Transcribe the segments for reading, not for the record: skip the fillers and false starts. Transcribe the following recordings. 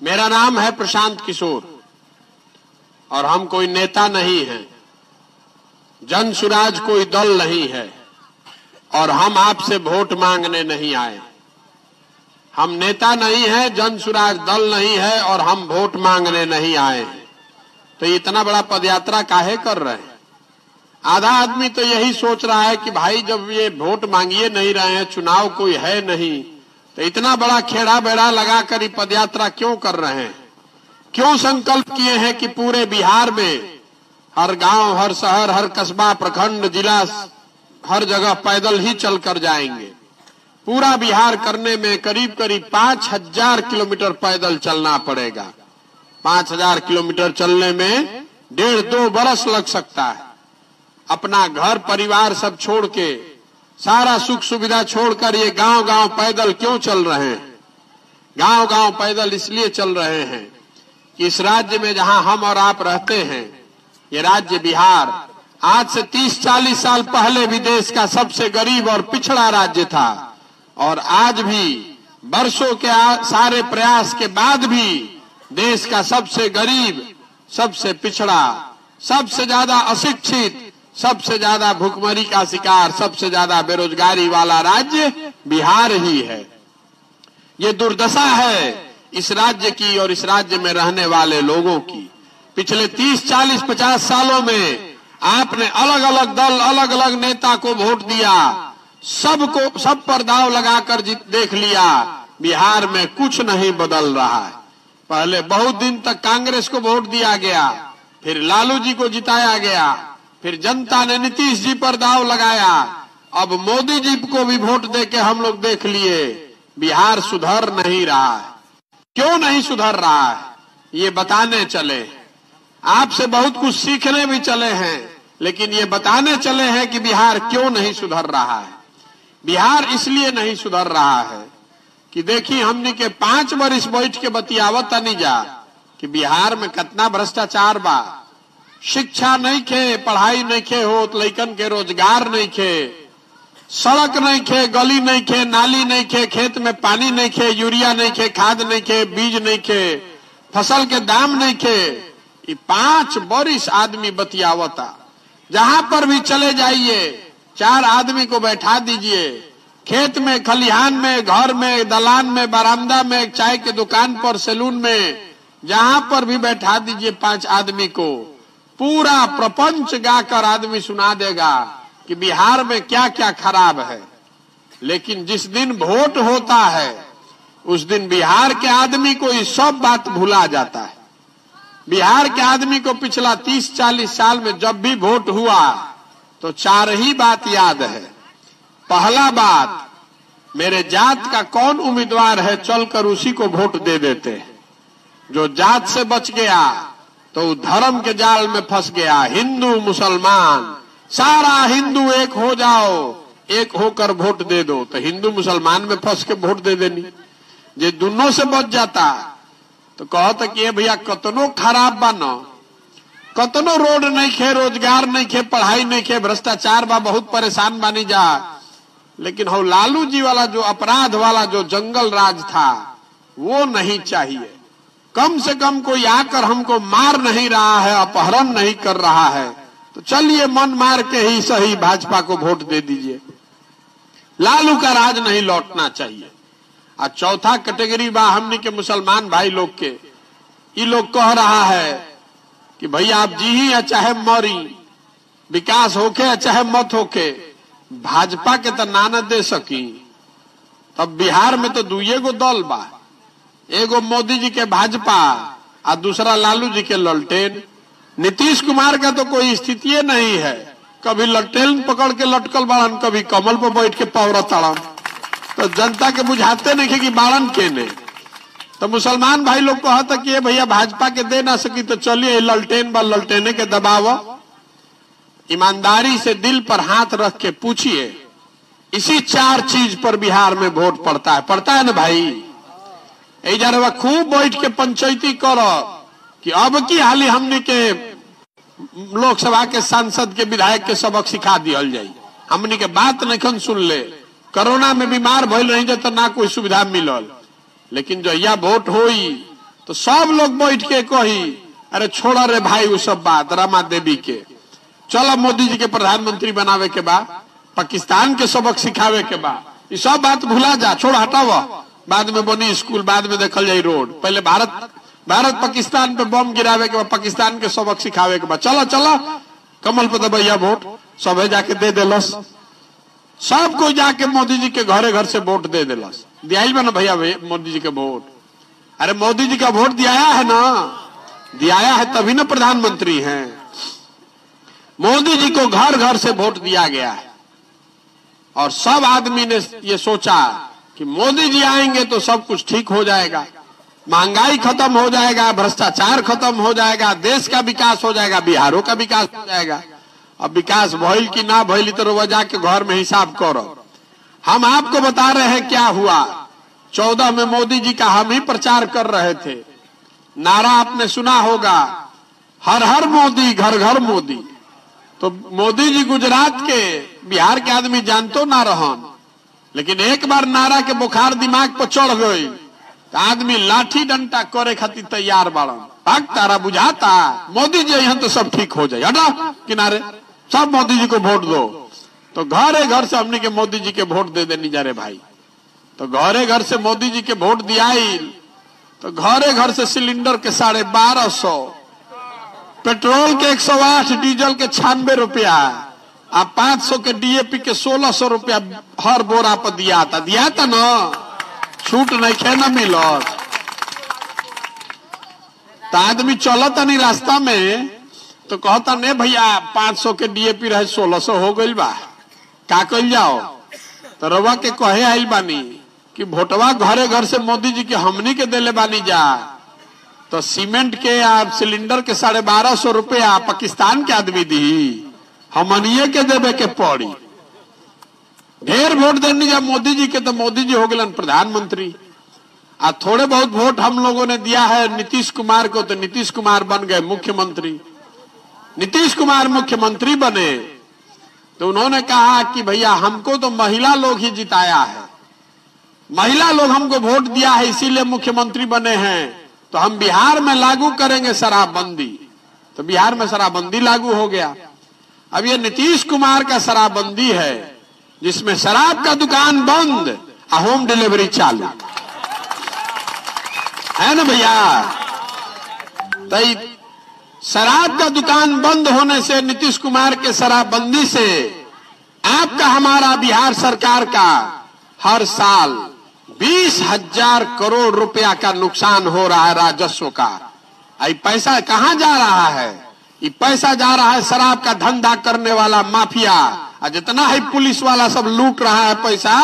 मेरा नाम है प्रशांत किशोर और हम कोई नेता नहीं हैं, जन सुराज कोई दल नहीं है और हम आपसे वोट मांगने नहीं आए। हम नेता नहीं है, जन सुराज दल नहीं है और हम वोट मांगने नहीं आए हैं। तो इतना बड़ा पदयात्रा काहे कर रहे हैं? आधा आदमी तो यही सोच रहा है कि भाई जब ये वोट मांगिए नहीं रहे हैं, चुनाव कोई है नहीं, तो इतना बड़ा खेड़ा बेड़ा लगाकर ये पदयात्रा क्यों कर रहे हैं? क्यों संकल्प किए हैं कि पूरे बिहार में हर गांव, हर शहर, हर कस्बा, प्रखंड, जिला, हर जगह पैदल ही चलकर जाएंगे? पूरा बिहार करने में करीब करीब 5000 किलोमीटर पैदल चलना पड़ेगा। 5000 किलोमीटर चलने में 1.5-2 बरस लग सकता है। अपना घर परिवार सब छोड़ के, सारा सुख सुविधा छोड़कर ये गांव गांव पैदल क्यों चल रहे हैं? गांव गांव पैदल इसलिए चल रहे हैं कि इस राज्य में जहां हम और आप रहते हैं, ये राज्य बिहार आज से 30-40 साल पहले भी देश का सबसे गरीब और पिछड़ा राज्य था और आज भी वर्षों के सारे प्रयास के बाद भी देश का सबसे गरीब, सबसे पिछड़ा, सबसे ज्यादा अशिक्षित, सबसे ज्यादा भुखमरी का शिकार, सबसे ज्यादा बेरोजगारी वाला राज्य बिहार ही है। ये दुर्दशा है इस राज्य की और इस राज्य में रहने वाले लोगों की। पिछले 30-40-50 सालों में आपने अलग अलग दल, अलग अलग नेता को वोट दिया, सबको सब पर दाव लगाकर देख लिया, बिहार में कुछ नहीं बदल रहा है। पहले बहुत दिन तक कांग्रेस को वोट दिया गया, फिर लालू जी को जिताया गया, फिर जनता ने नीतीश जी पर दाव लगाया, अब मोदी जी को भी वोट देके हम लोग देख लिए, बिहार सुधर नहीं रहा है। क्यों नहीं सुधर रहा है ये बताने चले। आपसे बहुत कुछ सीखने भी चले हैं, लेकिन ये बताने चले हैं कि बिहार क्यों नहीं सुधर रहा है। बिहार इसलिए नहीं सुधर रहा है कि देखिए हमने के 5 वर्ष बैठ के बतियावत नहीं जा कि बिहार में कितना भ्रष्टाचार बा। शिक्षा नहीं खे, पढ़ाई नहीं खे हो, लइकन के रोजगार नहीं खे, सड़क नहीं खे, गली नहीं खे, नाली नहीं खे, खेत में पानी नहीं खे, यूरिया नहीं खे, खाद नहीं खे, बीज नहीं खे, फसल के दाम नहीं खे। ये 5 वर्ष आदमी बतियावता। जहां पर भी चले जाइए 4 आदमी को बैठा दीजिए, खेत में, खलिहान में, घर में, दलान में, बरामदा में, चाय के दुकान पर, सैलून में, जहां पर भी बैठा दीजिए 5 आदमी को, पूरा प्रपंच गाकर आदमी सुना देगा कि बिहार में क्या क्या खराब है। लेकिन जिस दिन वोट होता है उस दिन बिहार के आदमी को ये सब बात भुला जाता है। बिहार के आदमी को पिछला 30-40 साल में जब भी वोट हुआ तो 4 ही बात याद है। पहला बात, मेरे जात का कौन उम्मीदवार है, चलकर उसी को वोट दे देते हैं। जो जात से बच गया तो धर्म के जाल में फंस गया। हिंदू मुसलमान, सारा हिंदू एक हो जाओ, एक होकर वोट दे दो, तो हिंदू मुसलमान में फंस के वोट दे देनी। जे दोनों से बच जाता तो कहता कि भैया कतनो खराब बानो, कतनो रोड नहीं खे, रोजगार नहीं खे, पढ़ाई नहीं खे, भ्रष्टाचार बा, बहुत परेशान बानी जा, लेकिन हो लालू जी वाला जो अपराध वाला जो जंगल राज था वो नहीं चाहिए। कम से कम कोई आकर हमको मार नहीं रहा है, अपहरण नहीं कर रहा है, तो चलिए मन मार के ही सही भाजपा को वोट दे दीजिए। लालू का राज नहीं लौटना चाहिए। और चौथा कैटेगरी बा हमने के मुसलमान भाई लोग के। ये लोग कह रहा है कि भैया आप जी ही या चाहे मरी, विकास होके या चाहे मत होके, भाजपा के तो नाना दे सकी। तब बिहार में तो 2 गो दल बा, एगो मोदी जी के भाजपा और दूसरा लालू जी के ललटेन। नीतीश कुमार का तो कोई स्थिति नहीं है, कभी ललटेन पकड़ के लटकल बाड़न, कभी कमल पर बैठ के पवरत ताड़न, तो जनता के बुझाते नहीं कि बाड़न के ने। तो मुसलमान भाई लोग कहता कि भैया भाजपा के दे ना सकी तो चलिए ललटेन बा, ललटेने के दबाव। ईमानदारी से दिल पर हाथ रख के पूछिए, इसी 4 चीज पर बिहार में वोट पड़ता है ना भाई। इधर खूब बैठ के पंचायती करो कि अब की हाली हमने के लोकसभा के सांसद के विधायक के सबक सिखा दिया जाए। हमने के बात नहीं सुन ले, कोरोना में बीमार भइल रही तो ना कोई सुविधा मिलल, लेकिन जो यह वोट होई तो सब लोग बैठ के कही अरे छोड़ा रे भाई वो सब बात रमा देवी के, चलो मोदी जी के प्रधानमंत्री बनावे के बाद, पाकिस्तान के सबक सिखावे के बाद, ये सब बात भुला जा, छोड़ हटाव, बाद में बनी स्कूल, बाद में देखल जाई रोड, पहले भारत पाकिस्तान पे बम गिरावे के बाद, पाकिस्तान के सबक सिखावे के बाद, चलो चलो कमल पे दबैया वोट, सब जाके दे दिलस, सब कोई जाके मोदी जी के घरे घर से वोट दे दिलस। दिया ना भैया मोदी जी के वोट, अरे मोदी जी का वोट दियाया है ना, दियाया है तभी ना प्रधानमंत्री हैं। मोदी जी को घर घर से वोट दिया गया है और सब आदमी ने ये सोचा कि मोदी जी आएंगे तो सब कुछ ठीक हो जाएगा, महंगाई खत्म हो जाएगा, भ्रष्टाचार खत्म हो जाएगा, देश का विकास हो जाएगा, बिहारों का विकास हो जाएगा। अब विकास भइल कि ना भइल तो रोवा जाके घर में हिसाब करो। हम आपको बता रहे हैं क्या हुआ। 14 में मोदी जी का हम ही प्रचार कर रहे थे, नारा आपने सुना होगा, हर हर मोदी घर घर मोदी। तो मोदी जी गुजरात के, बिहार के आदमी जानतो ना रहन, लेकिन एक बार नारा के बुखार दिमाग पर चढ़ गई तो आदमी लाठी डंडा करे खातिर तैयार बाड़न। भाग तारा बुझाता मोदी जी यहाँ तो सब ठीक हो जाए, हटा किनारे, सब मोदी जी को वोट दो। तो घरे घर से हमने के मोदी जी के वोट दे देनी जा रे भाई। तो घरे घर से मोदी जी के वोट दियाई तो घरे घर से सिलेंडर के 1250, पेट्रोल के 108, डीजल के 96 रुपया, आ 500 के डीएपी के 1600 रुपया हर बोरा पर दिया था ना, छूट नहीं खे ना मिलत। तो आदमी चलता नहीं रास्ता में तो कहता नहीं भैया 500 के डीएपी रहे 1600 हो गई बा, का कल जाओ। तो रवा के कहे आइल बानी कि वोटवा घरे घर से मोदी जी के हमनी के देले बानी जा, तो सीमेंट के आप सिलेंडर के 1250 रुपया पाकिस्तान के आदमी दी, हमनिये के देवे के पड़ी। ढेर वोट देनी जा मोदी जी के, तो मोदी जी हो गए प्रधानमंत्री। आ थोड़े बहुत वोट हम लोगों ने दिया है नीतीश कुमार को, तो नीतीश कुमार बन गए मुख्यमंत्री। नीतीश कुमार मुख्यमंत्री बने तो उन्होंने कहा कि भैया हमको तो महिला लोग ही जिताया है, महिला लोग हमको वोट दिया है इसीलिए मुख्यमंत्री बने हैं, तो हम बिहार में लागू करेंगे शराबबंदी। तो बिहार में शराबबंदी लागू हो गया। अब ये नीतीश कुमार का शराबबंदी है जिसमें शराब का दुकान बंद, होम डिलीवरी चालू है ना भैया। तो शराब का दुकान बंद होने से, नीतीश कुमार के शराबबंदी से आपका हमारा बिहार सरकार का हर साल 20,000 करोड़ रुपया का नुकसान हो रहा है राजस्व का। ये पैसा कहां जा रहा है? ये पैसा जा रहा है शराब का धंधा करने वाला माफिया, और जितना है पुलिस वाला सब लूट रहा है पैसा,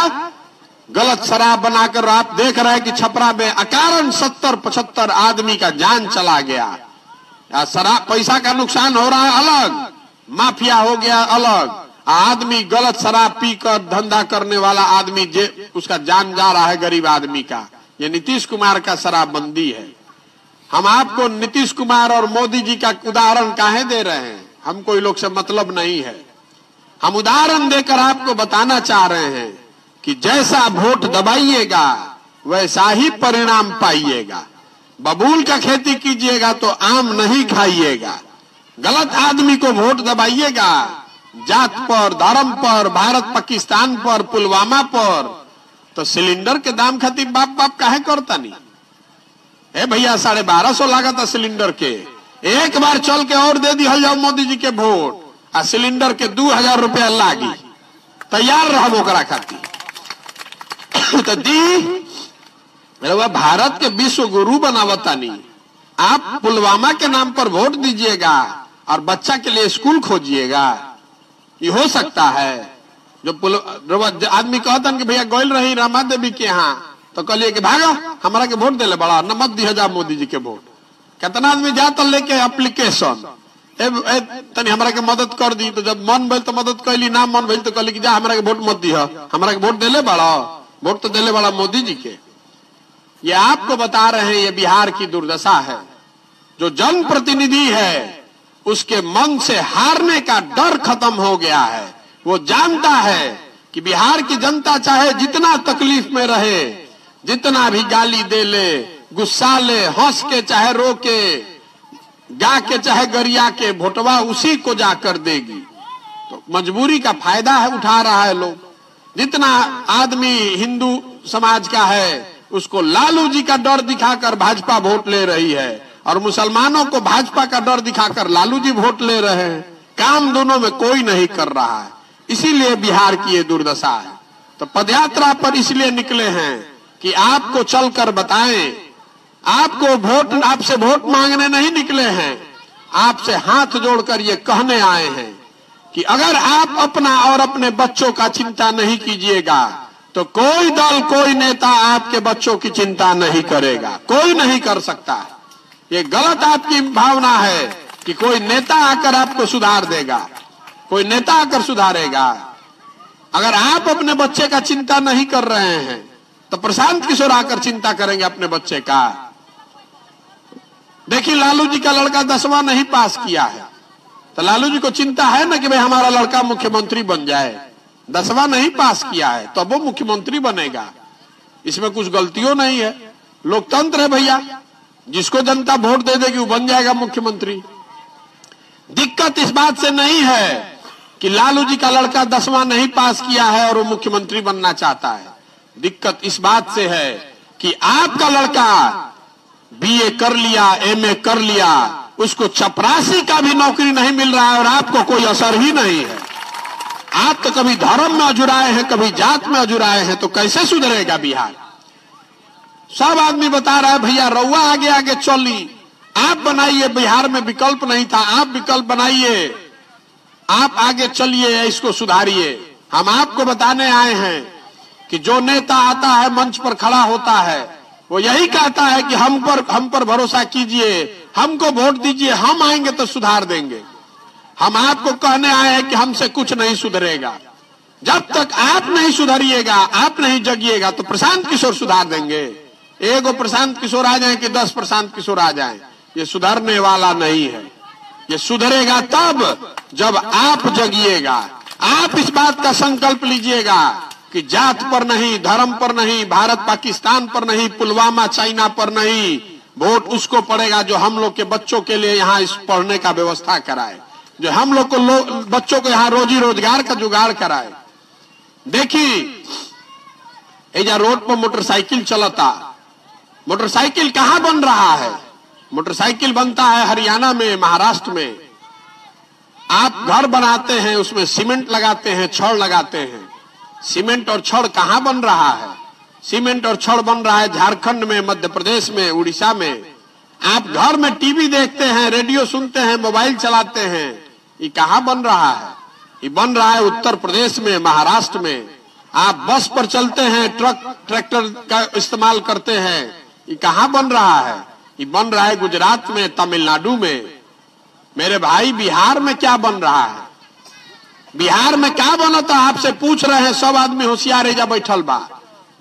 गलत शराब बनाकर। आप देख रहे हैं कि छपरा में अकारण 70-75 आदमी का जान चला गया। शराब पैसा का नुकसान हो रहा है अलग, माफिया हो गया अलग, आदमी गलत शराब पीकर धंधा करने वाला आदमी उसका जान जा रहा है गरीब आदमी का। ये नीतीश कुमार का शराबबंदी है। हम आपको नीतीश कुमार और मोदी जी का उदाहरण काहे दे रहे हैं? हम कोई लोग से मतलब नहीं है, हम उदाहरण देकर आपको बताना चाह रहे हैं कि जैसा वोट दबाइएगा वैसा ही परिणाम पाइएगा। बबूल का खेती कीजिएगा तो आम नहीं खाइएगा। गलत आदमी को वोट दबाइएगा, जात पर, धर्म पर, भारत पाकिस्तान पर, पुलवामा पर, तो सिलेंडर के दाम खातिर बाप बाप काहे करता नहीं? ए भैया 1250 लागत है सिलेंडर के, एक बार चल के और दे दिया जाओ मोदी जी के वोट, आ सिलेंडर के 2000 रुपया लागी, तैयार रहो ओकरा खातिर। तो दी वह भारत के विश्व गुरु बनावता नहीं। आप पुलवामा के नाम पर वोट दीजिएगा और बच्चा के लिए स्कूल खोजिएगा, ये हो सकता है? जो आदमी कहता कि भैया गोयल रही रमा देवी के यहाँ, तो कहलिए कि भागा हमारा के वोट देले बड़ा, न मत दिया जा मोदी जी के वोट। कितना आदमी जाता लेके एप्लीकेशन, तनी हमारा के मदद कर दी, तो जब मन भइल तो मदद कैली, ना मन भइल तो कहली कि जा हमारा के वोट मत दिया, हमारा के वोट देले बड़ा, वोट तो देले बड़ा मोदी जी के। ये आपको बता रहे हैं, ये बिहार की दुर्दशा है। जो जनप्रतिनिधि है उसके मन से हारने का डर खत्म हो गया है। वो जानता है कि बिहार की जनता चाहे जितना तकलीफ में रहे, जितना भी गाली दे ले, गुस्सा ले, हंस के चाहे रो के, गा के चाहे गरिया के, वोटवा उसी को जाकर देगी। तो मजबूरी का फायदा है उठा रहा है लोग। जितना आदमी हिंदू समाज का है उसको लालू जी का डर दिखाकर भाजपा वोट ले रही है, और मुसलमानों को भाजपा का डर दिखाकर लालू जी वोट ले रहे हैं। काम दोनों में कोई नहीं कर रहा है, इसीलिए बिहार की ये दुर्दशा है। तो पदयात्रा पर इसलिए निकले हैं कि आपको चलकर बताएं, आपको वोट, आपसे वोट मांगने नहीं निकले हैं, आपसे हाथ जोड़कर ये कहने आए हैं कि अगर आप अपना और अपने बच्चों का चिंता नहीं कीजिएगा तो कोई दल, कोई नेता आपके बच्चों की चिंता नहीं करेगा, कोई नहीं कर सकता। ये गलत आपकी भावना है कि कोई नेता आकर आपको सुधार देगा, कोई नेता आकर सुधारेगा। अगर आप अपने बच्चे का चिंता नहीं कर रहे हैं तो प्रशांत किशोर आकर चिंता करेंगे अपने बच्चे का। देखिए, लालू जी का लड़का 10वां नहीं पास किया है, तो लालू जी को चिंता है ना कि भाई हमारा लड़का मुख्यमंत्री बन जाए। 10वां नहीं पास किया है तो अब वो मुख्यमंत्री बनेगा, इसमें कुछ गलतियों नहीं है। लोकतंत्र है भैया, जिसको जनता वोट दे देगी वो बन जाएगा मुख्यमंत्री। दिक्कत इस बात से नहीं है कि लालू जी का लड़का 10वां नहीं पास किया है और वो मुख्यमंत्री बनना चाहता है। दिक्कत इस बात से है कि आपका लड़का बीए कर लिया, एमए कर लिया, उसको चपरासी का भी नौकरी नहीं मिल रहा है और आपको कोई असर ही नहीं है। आप तो कभी धर्म में अजुराए हैं, कभी जात में अजुराए हैं, तो कैसे सुधरेगा बिहार? सब आदमी बता रहा है भैया रउआ आगे आगे चली, आप बनाइए, बिहार में विकल्प नहीं था, आप विकल्प बनाइए, आप आगे चलिए, इसको सुधारिए। हम आपको बताने आए हैं कि जो नेता आता है मंच पर खड़ा होता है वो यही कहता है कि हम पर भरोसा कीजिए, हमको वोट दीजिए, हम आएंगे तो सुधार देंगे। हम आपको कहने आए हैं कि हमसे कुछ नहीं सुधरेगा। जब तक आप नहीं सुधरिएगा, आप नहीं जगिएगा तो प्रशांत किशोर सुधार देंगे। एगो प्रशांत किशोर आ जाए कि 10 प्रशांत किशोर आ जाए, ये सुधरने वाला नहीं है। ये सुधरेगा तब जब आप जगिएगा। आप इस बात का संकल्प लीजिएगा कि जात पर नहीं, धर्म पर नहीं, भारत पाकिस्तान पर नहीं, पुलवामा चाइना पर नहीं, वोट उसको पड़ेगा जो हम लोग के बच्चों के लिए यहाँ इस पढ़ने का व्यवस्था कराए, जो हम लोग को बच्चों को यहाँ रोजी रोजगार का जुगाड़ कराए। देखिए, एजा रोड पर मोटरसाइकिल चलता, मोटरसाइकिल कहाँ बन रहा है? मोटरसाइकिल बनता है हरियाणा में, महाराष्ट्र में। आप घर बनाते हैं, उसमें सीमेंट लगाते हैं, छड़ लगाते हैं। सीमेंट और छड़ कहाँ बन रहा है? सीमेंट और छड़ बन रहा है झारखंड में, मध्य प्रदेश में, उड़ीसा में। आप घर में टीवी देखते हैं, रेडियो सुनते हैं, मोबाइल चलाते हैं, ये कहाँ बन रहा है? ये बन रहा है उत्तर प्रदेश में, महाराष्ट्र में। आप बस पर चलते हैं, ट्रैक्टर का इस्तेमाल करते हैं, ये कहाँ बन रहा है? ये बन रहा है गुजरात में, तमिलनाडु में। मेरे भाई, बिहार में क्या बन रहा है? बिहार में क्या बना था? आपसे पूछ रहे हैं, सब आदमी होशियार एजा बैठल बा।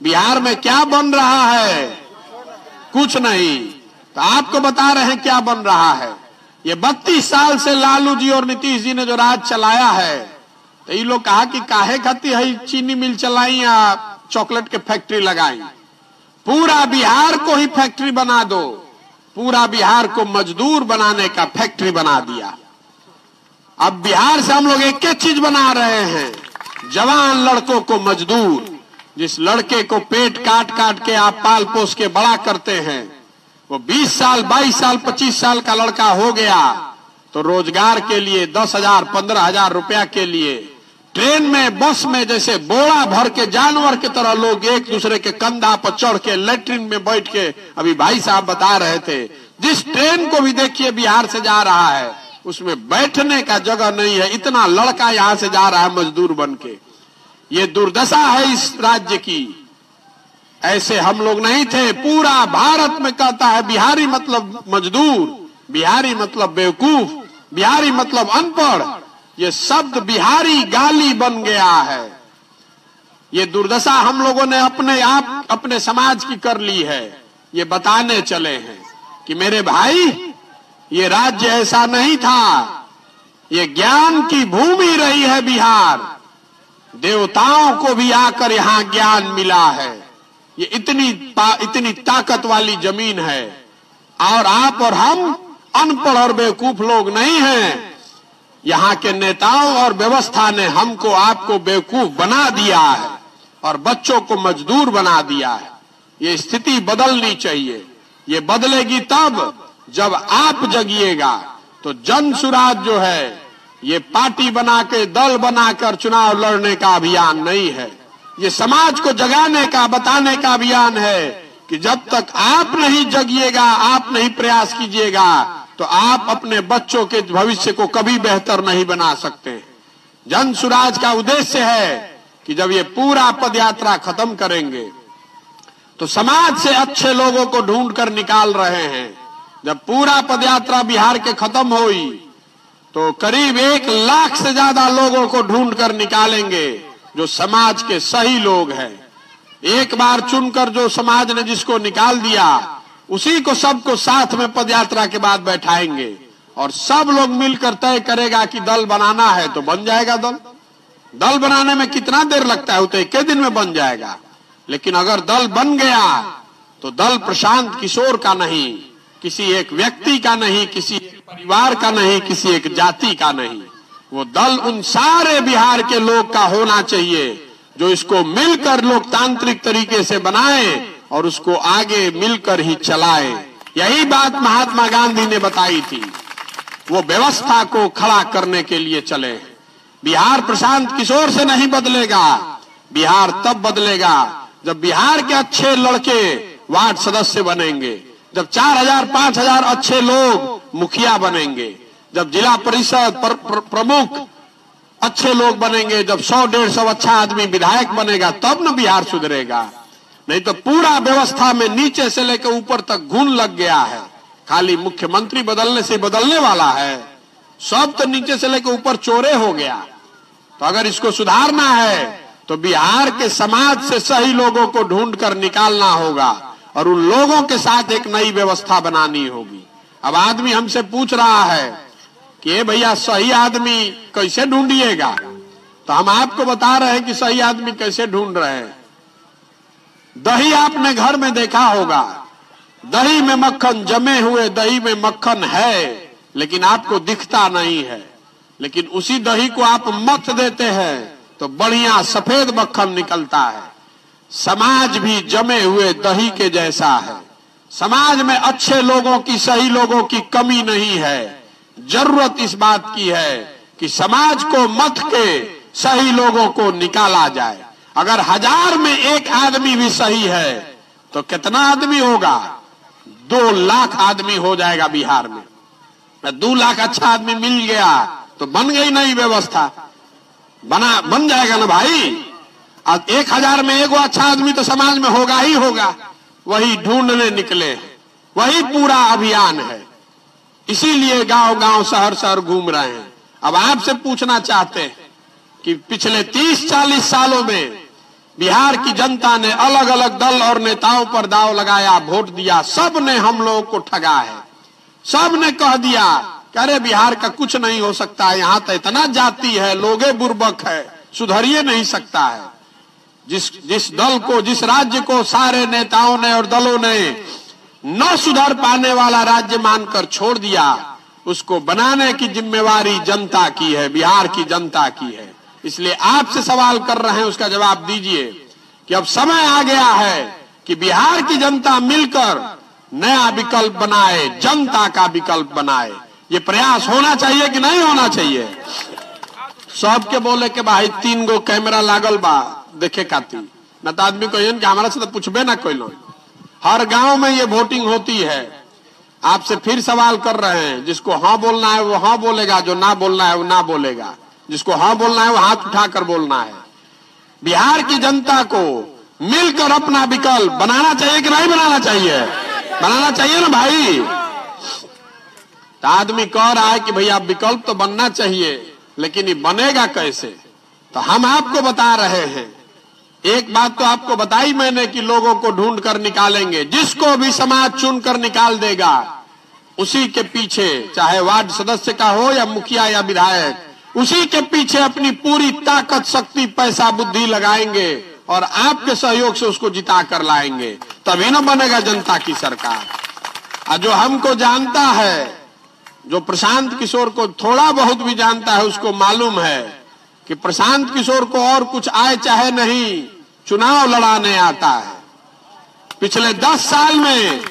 बिहार में क्या बन रहा है? कुछ नहीं। तो आपको बता रहे हैं क्या बन रहा है। ये 32 साल से लालू जी और नीतीश जी ने जो राज चलाया है, तो ये लोग कहा कि काहे खाती है चीनी मिल चलाई या चॉकलेट के फैक्ट्री लगाई। पूरा बिहार को ही फैक्ट्री बना दो, पूरा बिहार को मजदूर बनाने का फैक्ट्री बना दिया। अब बिहार से हम लोग एक एक चीज बना रहे हैं, जवान लड़कों को मजदूर। जिस लड़के को पेट काट काट के आप पाल पोस के बड़ा करते हैं, वो 20 साल 22 साल 25 साल का लड़का हो गया तो रोजगार के लिए 10,000 15,000 रुपया के लिए ट्रेन में, बस में जैसे बोरा भर के जानवर की तरह लोग एक दूसरे के कंधा पर चढ़ के लैट्रिन में बैठ के, अभी भाई साहब बता रहे थे, जिस ट्रेन को भी देखिए बिहार से जा रहा है उसमें बैठने का जगह नहीं है, इतना लड़का यहां से जा रहा है मजदूर बन के। ये दुर्दशा है इस राज्य की। ऐसे हम लोग नहीं थे। पूरा भारत में कहता है बिहारी मतलब मजदूर, बिहारी मतलब बेवकूफ, बिहारी मतलब अनपढ़। ये शब्द बिहारी गाली बन गया है। ये दुर्दशा हम लोगों ने अपने आप अपने समाज की कर ली है। ये बताने चले हैं कि मेरे भाई, ये राज्य ऐसा नहीं था, ये ज्ञान की भूमि रही है बिहार। देवताओं को भी आकर यहां ज्ञान मिला है। ये इतनी ताकत वाली जमीन है, और आप और हम अनपढ़ और बेवकूफ लोग नहीं हैं। यहाँ के नेताओं और व्यवस्था ने हमको आपको बेवकूफ बना दिया है और बच्चों को मजदूर बना दिया है। ये स्थिति बदलनी चाहिए। ये बदलेगी तब जब आप जगिएगा। तो जन सुराज जो है ये पार्टी बना के दल बनाकर चुनाव लड़ने का अभियान नहीं है। ये समाज को जगाने का, बताने का अभियान है कि जब तक आप नहीं जगिएगा, आप नहीं प्रयास कीजिएगा, तो आप अपने बच्चों के भविष्य को कभी बेहतर नहीं बना सकते। जन सुराज का उद्देश्य है कि जब ये पूरा पदयात्रा खत्म करेंगे तो समाज से अच्छे लोगों को ढूंढ कर निकाल रहे हैं। जब पूरा पदयात्रा बिहार के खत्म हुई तो करीब 1 लाख से ज्यादा लोगों को ढूंढ कर निकालेंगे जो समाज के सही लोग हैं। एक बार चुनकर जो समाज ने जिसको निकाल दिया, उसी को सबको साथ में पदयात्रा के बाद बैठाएंगे और सब लोग मिलकर तय करेगा कि दल बनाना है तो बन जाएगा दल। दल बनाने में कितना देर लगता है, वो तो 1 दिन में बन जाएगा। लेकिन अगर दल बन गया तो दल प्रशांत किशोर का नहीं, किसी एक व्यक्ति का नहीं, किसी एक परिवार का नहीं, किसी एक जाति का नहीं। वो दल उन सारे बिहार के लोग का होना चाहिए जो इसको मिलकर लोकतांत्रिक तरीके से बनाए और उसको आगे मिलकर ही चलाए। यही बात महात्मा गांधी ने बताई थी। वो व्यवस्था को खड़ा करने के लिए चले। बिहार प्रशांत किशोर से नहीं बदलेगा। बिहार तब बदलेगा जब बिहार के अच्छे लड़के वार्ड सदस्य बनेंगे, जब 4000-5000 अच्छे लोग मुखिया बनेंगे, जब जिला परिषद प्रमुख अच्छे लोग बनेंगे, जब 100-150 अच्छा आदमी विधायक बनेगा, तब न बिहार सुधरेगा। नहीं तो पूरा व्यवस्था में नीचे से लेकर ऊपर तक घुन लग गया है। खाली मुख्यमंत्री बदलने से बदलने वाला है, सब तो नीचे से लेकर ऊपर चोरे हो गया। तो अगर इसको सुधारना है तो बिहार के समाज से सही लोगों को ढूंढकर निकालना होगा और उन लोगों के साथ एक नई व्यवस्था बनानी होगी। अब आदमी हमसे पूछ रहा है कि भैया सही आदमी कैसे ढूंढिएगा, तो हम आपको बता रहे हैं कि सही आदमी कैसे ढूंढ रहे हैं। दही आपने घर में देखा होगा, दही में मक्खन जमे हुए दही में मक्खन है, लेकिन आपको दिखता नहीं है। लेकिन उसी दही को आप मथ देते हैं तो बढ़िया सफेद मक्खन निकलता है। समाज भी जमे हुए दही के जैसा है। समाज में अच्छे लोगों की, सही लोगों की कमी नहीं है। जरूरत इस बात की है कि समाज को मथ के सही लोगों को निकाला जाए। अगर 1000 में 1 आदमी भी सही है तो कितना आदमी होगा? 2 लाख आदमी हो जाएगा बिहार में। 2 लाख अच्छा आदमी मिल गया तो बन गई नई व्यवस्था, बन जाएगा ना भाई। अब 1000 में 1 अच्छा आदमी तो समाज में होगा ही होगा। वही ढूंढने निकले, वही पूरा अभियान है। इसीलिए गांव-गांव, शहर-शहर घूम रहे हैं। अब आपसे पूछना चाहते हैं कि पिछले 30-40 सालों में बिहार की जनता ने अलग अलग दल और नेताओं पर दांव लगाया, वोट दिया, सब ने हम लोगों को ठगा है। सब ने कह दिया कि अरे बिहार का कुछ नहीं हो सकता, यहाँ तो इतना जाति है, लोगे बुर्बक है, सुधरिए नहीं सकता है। जिस दल को, जिस राज्य को सारे नेताओं ने और दलों ने न सुधर पाने वाला राज्य मानकर छोड़ दिया, उसको बनाने की जिम्मेवारी जनता की है, बिहार की जनता की है। इसलिए आपसे सवाल कर रहे हैं, उसका जवाब दीजिए कि अब समय आ गया है कि बिहार की जनता मिलकर नया विकल्प बनाए, जनता का विकल्प बनाए। ये प्रयास होना चाहिए कि नहीं होना चाहिए? सबके बोले के भाई 3 गो कैमरा लागल बा देखे खाती, न तो आदमी कहिए कि हमारा से तो पूछबे ना कोई लोग। हर गांव में ये वोटिंग होती है। आपसे फिर सवाल कर रहे हैं, जिसको हाँ बोलना है वो हाँ बोलेगा, जो ना बोलना है वो ना बोलेगा। जिसको हाँ बोलना है वो हाथ उठाकर बोलना है। बिहार की जनता को मिलकर अपना विकल्प बनाना चाहिए कि नहीं बनाना चाहिए? बनाना चाहिए ना भाई। तो आदमी कह रहा है कि भैया विकल्प तो बनना चाहिए, लेकिन ये बनेगा कैसे? तो हम आपको बता रहे हैं, एक बात तो आपको बताई मैंने कि लोगों को ढूंढ कर निकालेंगे। जिसको भी समाज चुन कर निकाल देगा, उसी के पीछे, चाहे वार्ड सदस्य का हो या मुखिया या विधायक, उसी के पीछे अपनी पूरी ताकत, शक्ति, पैसा, बुद्धि लगाएंगे और आपके सहयोग से उसको जिता कर लाएंगे, तभी न बनेगा जनता की सरकार। और जो हमको जानता है, जो प्रशांत किशोर को थोड़ा बहुत भी जानता है, उसको मालूम है कि प्रशांत किशोर को और कुछ आए चाहे नहीं, चुनाव लड़ाने आता है। पिछले 10 साल में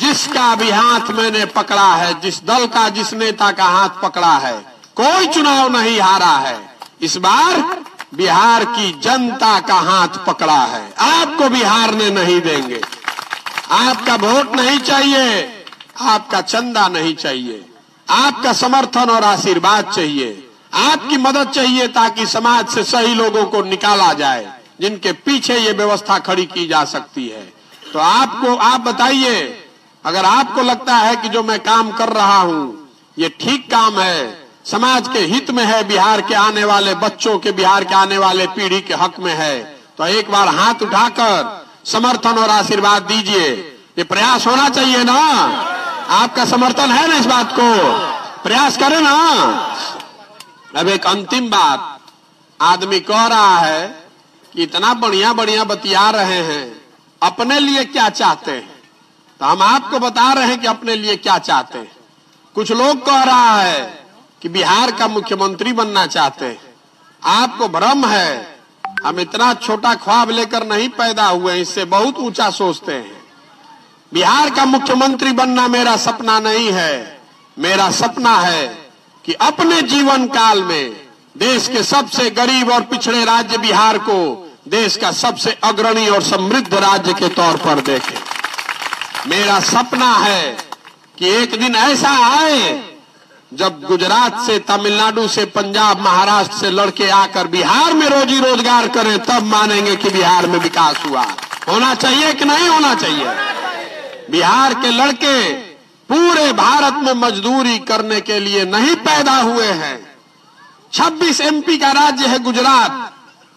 जिसका भी हाथ मैंने पकड़ा है, जिस दल का, जिस नेता का हाथ पकड़ा है, कोई चुनाव नहीं हारा है। इस बार बिहार की जनता का हाथ पकड़ा है, आपको भी हारने नहीं देंगे। आपका वोट नहीं चाहिए, आपका चंदा नहीं चाहिए, आपका समर्थन और आशीर्वाद चाहिए, आपकी मदद चाहिए, ताकि समाज से सही लोगों को निकाला जाए, जिनके पीछे ये व्यवस्था खड़ी की जा सकती है। तो आप बताइए, अगर आपको लगता है कि जो मैं काम कर रहा हूं ये ठीक काम है, समाज के हित में है, बिहार के आने वाले बच्चों के, बिहार के आने वाले पीढ़ी के हक में है, तो एक बार हाथ उठाकर समर्थन और आशीर्वाद दीजिए। ये प्रयास होना चाहिए ना, आपका समर्थन है ना, इस बात को प्रयास करें ना। अब एक अंतिम बात, आदमी कह रहा है कि इतना बढ़िया बढ़िया बतिया रहे हैं, अपने लिए क्या चाहते हैं? तो हम आपको बता रहे हैं कि अपने लिए क्या चाहते हैं। कुछ लोग कह रहा है कि बिहार का मुख्यमंत्री बनना चाहते हैं। आपको भ्रम है, हम इतना छोटा ख्वाब लेकर नहीं पैदा हुए, इससे बहुत ऊंचा सोचते हैं। बिहार का मुख्यमंत्री बनना मेरा सपना नहीं है। मेरा सपना है कि अपने जीवन काल में देश के सबसे गरीब और पिछड़े राज्य बिहार को देश का सबसे अग्रणी और समृद्ध राज्य के तौर पर देखें। मेरा सपना है कि एक दिन ऐसा आए जब गुजरात से, तमिलनाडु से, पंजाब, महाराष्ट्र से लड़के आकर बिहार में रोजी रोजगार करें, तब मानेंगे कि बिहार में विकास हुआ। होना चाहिए कि नहीं होना चाहिए? बिहार के लड़के पूरे भारत में मजदूरी करने के लिए नहीं पैदा हुए हैं। 26 MP का राज्य है गुजरात,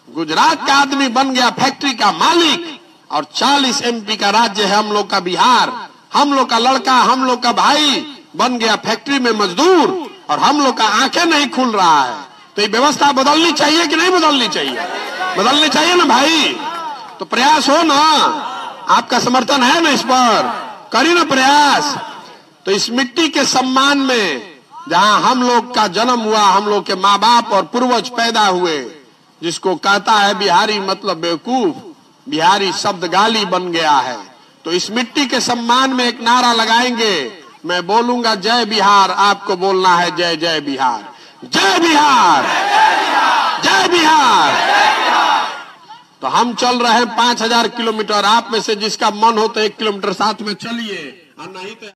गुजरात का आदमी बन गया फैक्ट्री का मालिक, और 40 MP का राज्य है हम लोग का बिहार, हम लोग का लड़का, हम लोग का भाई बन गया फैक्ट्री में मजदूर, और हम लोग का आंखें नहीं खुल रहा है। तो ये व्यवस्था बदलनी चाहिए कि नहीं बदलनी चाहिए? बदलनी चाहिए ना भाई। तो प्रयास हो ना, आपका समर्थन है ना, इस पर करिए ना प्रयास। तो इस मिट्टी के सम्मान में, जहां हम लोग का जन्म हुआ, हम लोग के माँ बाप और पूर्वज पैदा हुए, जिसको कहता है बिहारी मतलब बेवकूफ, बिहारी शब्द गाली बन गया है। तो इस मिट्टी के सम्मान में एक नारा लगाएंगे। मैं बोलूंगा जय बिहार, आपको बोलना है जय जय बिहार, जय बिहार, जय बिहार। तो हम चल रहे हैं 5000 किलोमीटर। आप में से जिसका मन हो तो 1 किलोमीटर साथ में चलिए, और नहीं तो